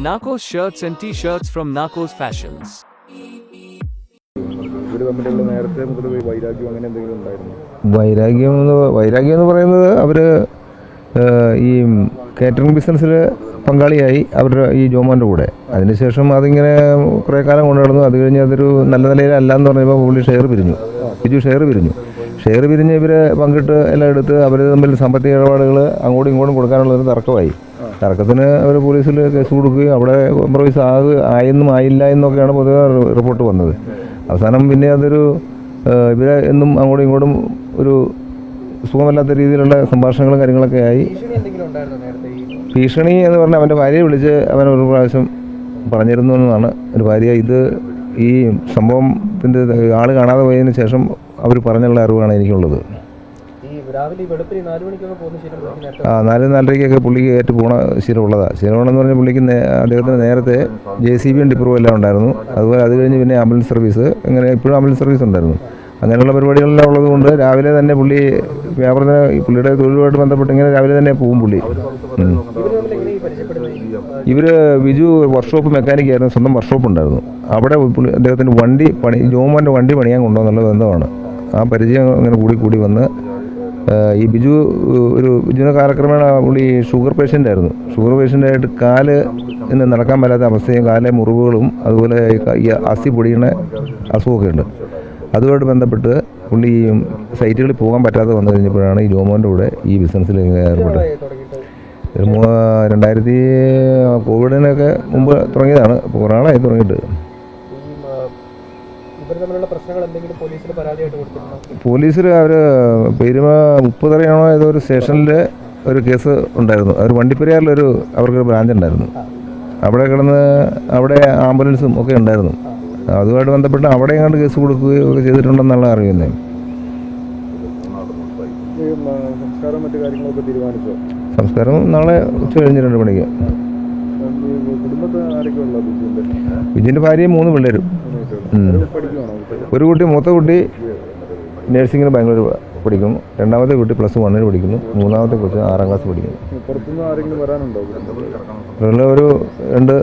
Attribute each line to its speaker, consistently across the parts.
Speaker 1: Narcos shirts and t-shirts from Narcos Fashions.
Speaker 2: വൈരാഗ്യം എന്ന് പറയുന്നത് അവർ ഈ കാറ്ററിംഗ് ബിസിനസ്സിൽ പങ്കാളിയായി അവരുടെ ഈ ജോമോൻ്റെ കൂടെ. അതിനുശേഷം അതിങ്ങനെ കുറേ കാലം കൊണ്ടു നടന്നു. അത് കഴിഞ്ഞ് അതൊരു നല്ല നിലയിലല്ല എന്ന് പറഞ്ഞപ്പോൾ പുള്ളി ബിജു ഷെയർ പിരിഞ്ഞ് ഇവരെ പങ്കിട്ട് എല്ലാം എടുത്ത് അവർ തമ്മിൽ സാമ്പത്തിക ഇടപാടുകൾ അങ്ങോട്ടും ഇങ്ങോട്ടും കൊടുക്കാനുള്ളൊരു തർക്കത്തിന് അവർ പോലീസിൽ കേസ് കൊടുക്കുകയും അവിടെ കോംപ്രമൈസ് ആയെന്നും ആയില്ല എന്നൊക്കെയാണ് പൊതുവെ റിപ്പോർട്ട് വന്നത്. അവസാനം പിന്നെ അതൊരു ഇവരെ എന്നും അങ്ങോട്ടും ഇങ്ങോട്ടും ഒരു സുഖമല്ലാത്ത രീതിയിലുള്ള സംഭാഷണങ്ങളും കാര്യങ്ങളൊക്കെ ആയി. ഭീഷണി എന്ന് പറഞ്ഞാൽ അവൻ്റെ ഭാര്യയെ വിളിച്ച് അവൻ ഒരു പ്രാവശ്യം പറഞ്ഞിരുന്നു എന്നതാണ്. ഒരു ഭാര്യ ഈ സംഭവത്തിൻ്റെ ആൾ കാണാതെ പോയതിന് ശേഷം അവർ പറഞ്ഞുള്ള അറിവാണ് എനിക്കുള്ളത്. 4:30-4:30 പുള്ളിക്ക് ഏറ്റു പോണ ശീലമുള്ളതാണ്. ശീലമുള്ളതെന്ന് പറഞ്ഞാൽ പുള്ളിക്ക് അദ്ദേഹത്തിന് നേരത്തെ JCB ഡിപ്രൂവ് എല്ലാം ഉണ്ടായിരുന്നു. അതുപോലെ അത് കഴിഞ്ഞ് പിന്നെ ആംബുലൻസ് സർവീസ്, അങ്ങനെ ഇപ്പോഴും ആംബുലൻസ് സർവീസ് ഉണ്ടായിരുന്നു. അങ്ങനെയുള്ള പരിപാടികളെല്ലാം ഉള്ളതുകൊണ്ട് രാവിലെ തന്നെ പുള്ളി പുള്ളിയുടെ തൊഴിലുമായിട്ട് ബന്ധപ്പെട്ട് ഇങ്ങനെ രാവിലെ തന്നെ പോകും പുള്ളി. ബിജു വർക്ക്ഷോപ്പ് മെക്കാനിക്കായിരുന്നു, സ്വന്തം വർക്ക്ഷോപ്പ് ഉണ്ടായിരുന്നു. അവിടെ അദ്ദേഹത്തിന് ജോമോൻ്റെ വണ്ടി പണിയാൻ കൊണ്ടുവന്നുള്ള ബന്ധമാണ്. ആ പരിചയം അങ്ങനെ കൂടി വന്ന് ഈ ബിജുവിന് കാലക്രമേണ പുള്ളി ഷുഗർ പേഷ്യൻ്റായിരുന്നു. ഷുഗർ പേഷ്യൻ്റായിട്ട് കാല് ഇന്ന് നടക്കാൻ പറ്റാത്ത അവസ്ഥയും കാലിലെ മുറിവുകളും അതുപോലെ ഈ അസ്ഥി പൊടിയുന്ന അസുഖമൊക്കെ ഉണ്ട്. അതുമായിട്ട് ബന്ധപ്പെട്ട് പുള്ളി ഈ സൈറ്റുകളിൽ പോകാൻ പറ്റാതെ വന്നു കഴിഞ്ഞപ്പോഴാണ് ഈ ജോമോൻ്റെ കൂടെ ഈ ബിസിനസ്സിൽ ഏർപ്പെട്ടത്. 2000 കോവിഡിനൊക്കെ മുമ്പ് തുടങ്ങിയതാണ്. ഇപ്പോൾ കുറേ നാളായി തുടങ്ങിയിട്ട്. പോലീസിൽ അവർ പെരുമ 30 ഏതോ ഒരു സ്റ്റേഷനിൽ ഒരു കേസ് ഉണ്ടായിരുന്നു. ഒരു വണ്ടിപ്പെരിയാറിലൊരു അവർക്കൊരു ബ്രാഞ്ച് ഉണ്ടായിരുന്നു. അവിടെ ആംബുലൻസും ഒക്കെ ഉണ്ടായിരുന്നു. അതുമായിട്ട് ബന്ധപ്പെട്ട് അവിടെ എങ്ങാണ്ട് കേസ് കൊടുക്കുകയോ ഒക്കെ ചെയ്തിട്ടുണ്ടെന്നുള്ള അറിയുന്നത്. സംസ്കാരം നാളെ ഉച്ച കഴിഞ്ഞ് 2 മണിക്ക്. ബിജുവിൻ്റെ ഭാര്യയും 3 പിള്ളേരും. ഒരു കുട്ടി, മൂത്ത കുട്ടി നേഴ്സിങ്ങിന് ബാംഗ്ലൂർ പഠിക്കുന്നു. രണ്ടാമത്തെ കുട്ടി +1 പഠിക്കുന്നു. മൂന്നാമത്തെ കുട്ടി 6ാം ക്ലാസ് പഠിക്കുന്നു. ഒരു 2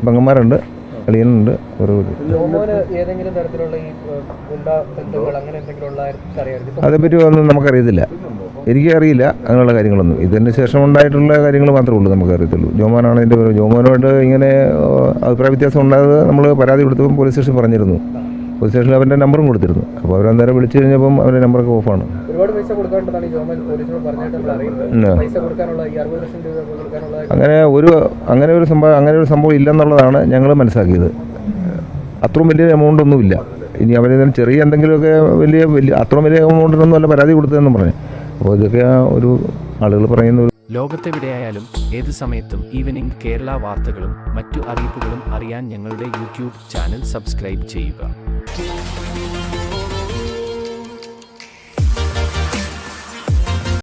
Speaker 2: പെങ്ങന്മാരുണ്ട്, അളിയനുണ്ട്. അതേപ്പറ്റി ഒന്നും നമുക്കറിയത്തില്ല. എനിക്കറിയില്ല അങ്ങനെയുള്ള കാര്യങ്ങളൊന്നും. ഇതിന് ശേഷം ഉണ്ടായിട്ടുള്ള കാര്യങ്ങൾ മാത്രമേ ഉള്ളൂ നമുക്കറിയത്തുള്ളൂ. ജോമോനാണ് ജോമോനോട് ഇങ്ങനെ അഭിപ്രായ വ്യത്യാസം ഉണ്ടായത് നമ്മൾ പരാതി കൊടുത്തപ്പം പോലീസ് സ്റ്റേഷൻ പറഞ്ഞിരുന്നു. പോലീസ് സ്റ്റേഷനിൽ അവൻ്റെ നമ്പറും കൊടുത്തിരുന്നു. അപ്പോൾ അവരന്നേരം വിളിച്ചു കഴിഞ്ഞപ്പം അവരുടെ നമ്പറൊക്കെ ഓഫാണ്. അങ്ങനെ ഒരു സംഭവം ഇല്ലെന്നുള്ളതാണ് ഞങ്ങൾ മനസ്സിലാക്കിയത്. അത്രയും വലിയ എമൗണ്ട് ഒന്നുമില്ല. ഇനി അവരെന്തെങ്കിലും ചെറിയ എന്തെങ്കിലുമൊക്കെ അത്രയും വലിയ എമൗണ്ടിനൊന്നും അല്ല പരാതി കൊടുത്തതെന്നും പറഞ്ഞു. അപ്പോൾ ഇതൊക്കെ ഒരു ആളുകൾ പറയുന്ന
Speaker 1: ലോകത്തെവിടെയായാലും ഏത് സമയത്തും ഈവനിംഗ് കേരള വാർത്തകളും മറ്റു അറിയിപ്പുകളും അറിയാൻ ഞങ്ങളുടെ YouTube ചാനൽ സബ്സ്ക്രൈബ് ചെയ്യുക.